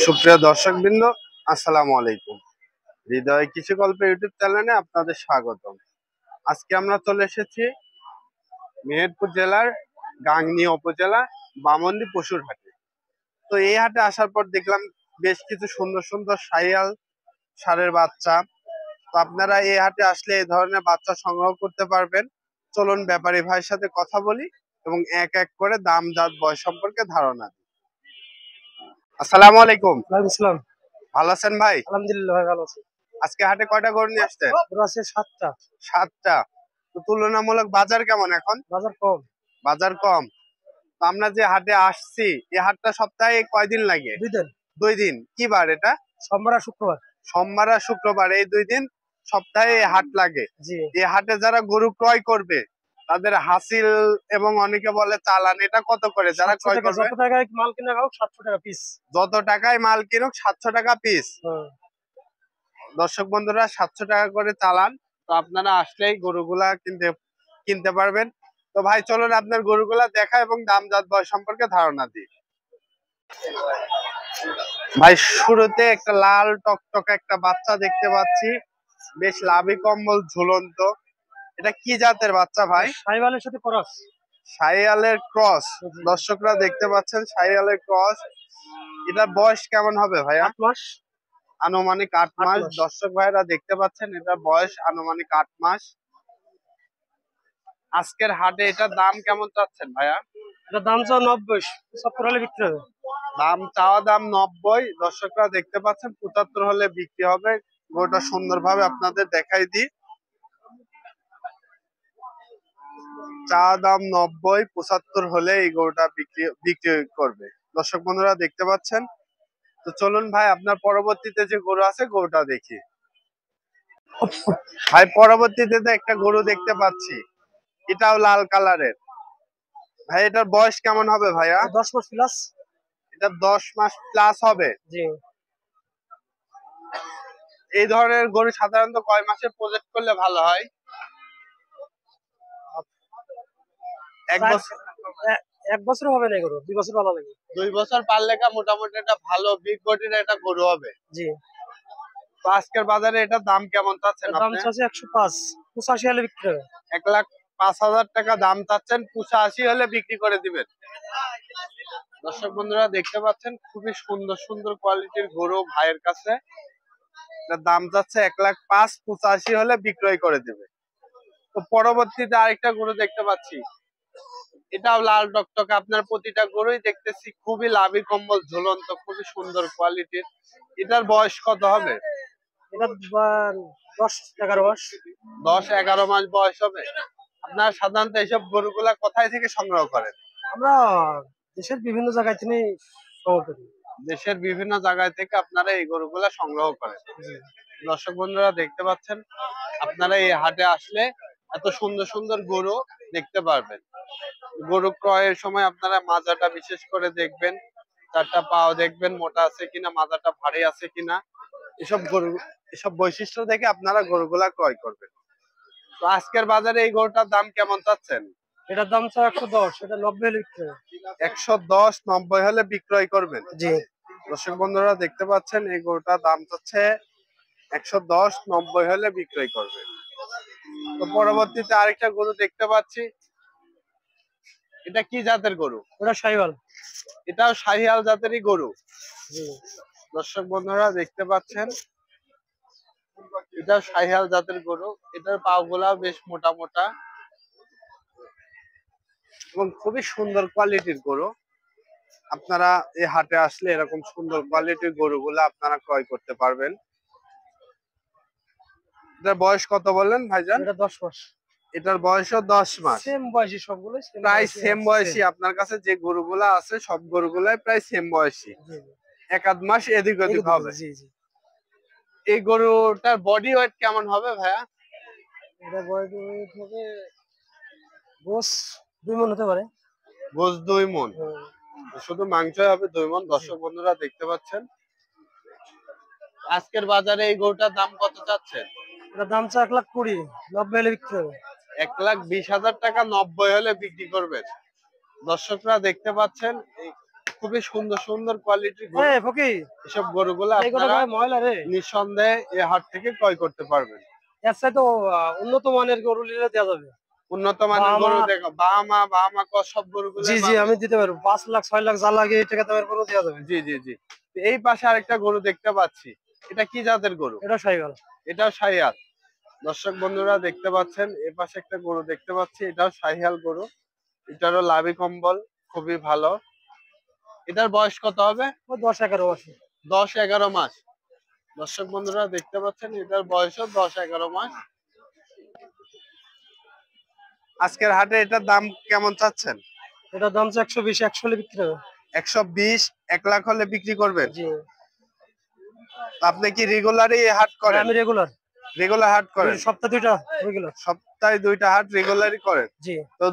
সুপ্রিয় দর্শকবৃন্দ, আসসালামু আলাইকুম। হৃদয় কৃষি গল্প ইউটিউব চ্যানেলে আপনাদের স্বাগতম। আজকে আমরা চলে এসেছি মেহেরপুর জেলার গাংনী উপজেলা বামন্দি পশুর হাটে। তো এই হাটে আসার পর দেখলাম বেশ কিছু সুন্দর সুন্দর শাহিওয়াল ষাঁড়ের বাচ্চা। তো আপনারা এই হাটে আসলে এই ধরনের বাচ্চা সংগ্রহ করতে পারবেন। চলুন ব্যাপারী ভাইয়ের সাথে কথা বলি এবং এক এক করে দাম জাত বয়স সম্পর্কে ধারণা দিই। আসসালামু আলাইকুম। আসসালাম। ভালো আছেন ভাই? আলহামদুলিল্লাহ ভাই, ভালো আছি। আজকে হাটে কয়টা গরু নিয়ে আসছেন? গরু আছে 7টা। 7টা। তো তুলনামূলক বাজার কেমন এখন? বাজার কম। বাজার কম। তো আমরা যে হাটে আসছি, এই হাটটা সপ্তাহে কয়দিন লাগে? 2 দিন। 2 দিন। কি বার এটা? সোমবার আর শুক্রবার। সোমবার আর শুক্রবার, এই 2 দিন সপ্তাহে এই হাট লাগে। জি। এই হাটে যারা গরু ক্রয় করবে তাদের হাসিল এবং অনেকে বলে চালান, এটা কত করে যারা ক্রয় করবে? যত টাকায় মাল কিনা হোক 700 টাকা পিস। যত টাকায় মাল কিনুক 700 টাকা পিস। দর্শক বন্ধুরা, 700 টাকা করে চালান। তো আপনারা আসলেই গরুগুলা কিনতে পারবেন। তো ভাই চলুন আপনার গরুগুলা দেখা এবং দাম জাত বয়স সম্পর্কে ধারণা দিই। ভাই শুরুতে একটা লাল টকটকে একটা বাচ্চা দেখতে পাচ্ছি, বেশ লাভি কম্বল ঝুলন্ত। এটা কি জাতের বাচ্চা ভাই? শাহিওয়ালের সাথে ক্রস। শাহিওয়ালের ক্রস। দর্শকরা দেখতে পাচ্ছেন শাহিওয়ালের ক্রস। এটার বয়স কেমন হবে ভাইয়া? 8 মাস। আনুমানিক 8 মাস। দর্শক ভাইরা দেখতে পাচ্ছেন এটার বয়স আনুমানিক 8 মাস। আজকের হাটে এটার দাম কেমন চাচ্ছেন ভাইয়া? এটার দাম চাও 90, 75 হলে বিক্রি হবে। চাওয়া দাম 90। দর্শকরা দেখতে পাচ্ছেন 75 হলে বিক্রি হবে। গরুটা সুন্দরভাবে আপনাদের দেখাই দিই। চাওয়া দাম 90, 75 হলে এই গরুটা বিক্রি করবে। দর্শক বন্ধুরা দেখতে পাচ্ছেন। তো চলুন ভাই আপনার পরবর্তীতে যে গরু আছে গরুটা দেখি। ভাই পরবর্তীতে তো একটা গরু দেখতে পাচ্ছি, এটাও লাল কালারের। ভাই এটার বয়স কেমন হবে ভাইয়া? 10 মাস প্লাস। এটা 10 মাস প্লাস হবে। জি। এই ধরনের গরু সাধারণত কয় মাসে প্রজেক্ট করলে ভালো হয়? 1 বছর। 1 বছর হবে না গরু, 2 বছর ভালো লাগে। 2 বছর পারলে মোটামুটি একটা ভালো বিগ বডির একটা গরু হবে। জি। তো আজকের বাজারে এটার দাম কেমন চাচ্ছেন আপনি? দাম চাচ্ছে 105, 85 হলে বিক্রি হবে। 1,05,000 টাকা দাম চাচ্ছেন, 85 হলে বিক্রি করে দিবেন। দর্শক বন্ধুরা দেখতে পাচ্ছেন খুবই সুন্দর সুন্দর কোয়ালিটির গরু ভাইয়ের কাছে। এটার দাম যাচ্ছে 1,05,000, 85 হলে বিক্রয় করে দিবে। তো পরবর্তীতে আরেকটা গরু দেখতে পাচ্ছি, এটাও লাল টকটকে। আপনার প্রতিটা গরুই দেখতেছি খুবই লাভি কম্বল ঝুলন্ত, খুবই সুন্দর কোয়ালিটির। এটার বয়স কত হবে? এটা 10-11 মাস। 10-11 মাস বয়স হবে। আপনার সাধারণত এইসব গরুগুলা কোথায় থেকে সংগ্রহ করেন? আমরা দেশের বিভিন্ন জায়গায় থেকে সংগ্রহ করি। দেশের বিভিন্ন জায়গায় থেকে আপনারা এই গরুগুলা সংগ্রহ করেন। দর্শক বন্ধুরা দেখতে পাচ্ছেন, আপনারা এই হাটে আসলে এত সুন্দর সুন্দর গরু দেখতে পারবেন। গরু ক্রয়ের সময় আপনারা মাজাটা বিশেষ করে দেখবেন, 4টা পাও দেখবেন মোটা আছে কিনা, মাজাটা ভারী আছে কিনা। এসব বৈশিষ্ট্য দেখে আপনারা গরুগুলা ক্রয় করবেন। তো আজকের বাজারে এই গরুটার দাম কেমন চাচ্ছেন? এটার দাম চাও 110, এটা 90 হলে বিক্রি হবে। 110-90 হলে বিক্রয় করবেন। জি। দর্শক বন্ধুরা দেখতে পাচ্ছেন এই গরুটার দাম চাচ্ছে 110-90 হলে বিক্রয় করবে। তো পরবর্তীতে আরেকটা গরু দেখতে পাচ্ছি, এটা কি জাতের গরু? ওটা শাহিওয়াল। এটাও শাহিওয়াল জাতেরই গরু। জি। দর্শক বন্ধুরা দেখতে পাচ্ছেন এটাও শাহিওয়াল জাতের গরু। এটার পা গুলা বেশ মোটা মোটা এবং খুবই সুন্দর কোয়ালিটির গরু। আপনারা এই হাটে আসলে এরকম সুন্দর কোয়ালিটির গরুগুলা আপনারা ক্রয় করতে পারবেন। এটার বয়স কত বললেন ভাইজান? এটা 10 মাস। এটার বয়সও 10 মাস। সেম বয়সী সবগুলো, প্রায় সেম বয়সী। আপনার কাছে যে গরুগুলা আছে সব গরুগুলাই প্রায় সেম বয়সী। 1-1 মাস এদিক ওদিক হবে। জি জি। এই গরুটার বডি ওয়েট কেমন হবে ভাইয়া? এটা বডি ওয়েট হবে গোস 2 মণ হতে পারে। গোস 2 মণ। শুধু মাংস হবে 2 মণ। দর্শক বন্ধুরা দেখতে পাচ্ছেন। আজকের বাজারে এই গরুটার দাম কত চাচ্ছেন? এটার দাম চা 1,20,000, 90 হলে বিক্রি হবে। 1,20,000 টাকা 90 হলে বিক্রি করবেন। দর্শকরা দেখতে পাচ্ছেন খুবই সুন্দর সুন্দর কোয়ালিটির গরু। হ্যাঁ ফকি এসব গরুগুলো এই কথা আপনারা কয় ময়লা রে। নিঃসন্দেহে এই হাট থেকে ক্রয় করতে পারবেন। এর সাথে তো উন্নত মানের গরু নিলে দেওয়া যাবে। উন্নত মানের বাহামা, গরু দেখো, বাহামা সব গরুগুলো জি জি আমি দিতে পারবো, 5 লাখ 6 লাখ যা লাগে এই টাকা দামের গরু দেওয়া যাবে। জি জি জি। তো এই পাশে আরেকটা গরু দেখতে পাচ্ছি, এটা কি জাতের গরু? এটা সাইকেল। এটাও শাহিয়াল। দর্শক বন্ধুরা দেখতে পাচ্ছেন, এ পাশে একটা গরু দেখতে পাচ্ছি, এটাও শাহিয়াল গরু। এটারও লাভি কম্বল খুবই ভালো। এটার বয়স কত হবে? ও 10-11 আছে। 10-11 মাস। দর্শক বন্ধুরা দেখতে পাচ্ছেন, এটার বয়সও 10-11 মাস। আজকের হাটে এটার দাম কেমন চাচ্ছেন? এটার দাম হচ্ছে 120, 100 হলে বিক্রি হবে। 120, 1 লাখ হলে বিক্রি করবেন? জি আপনি কি রেগুলারই হাট হ্যাঁ, করেন? আমি রেগুলার রেগুলার হাট করেন? সপ্তাহে 2টা রেগুলার। সপ্তাহে 2টা হাট রেগুলারই করেন? জি। তো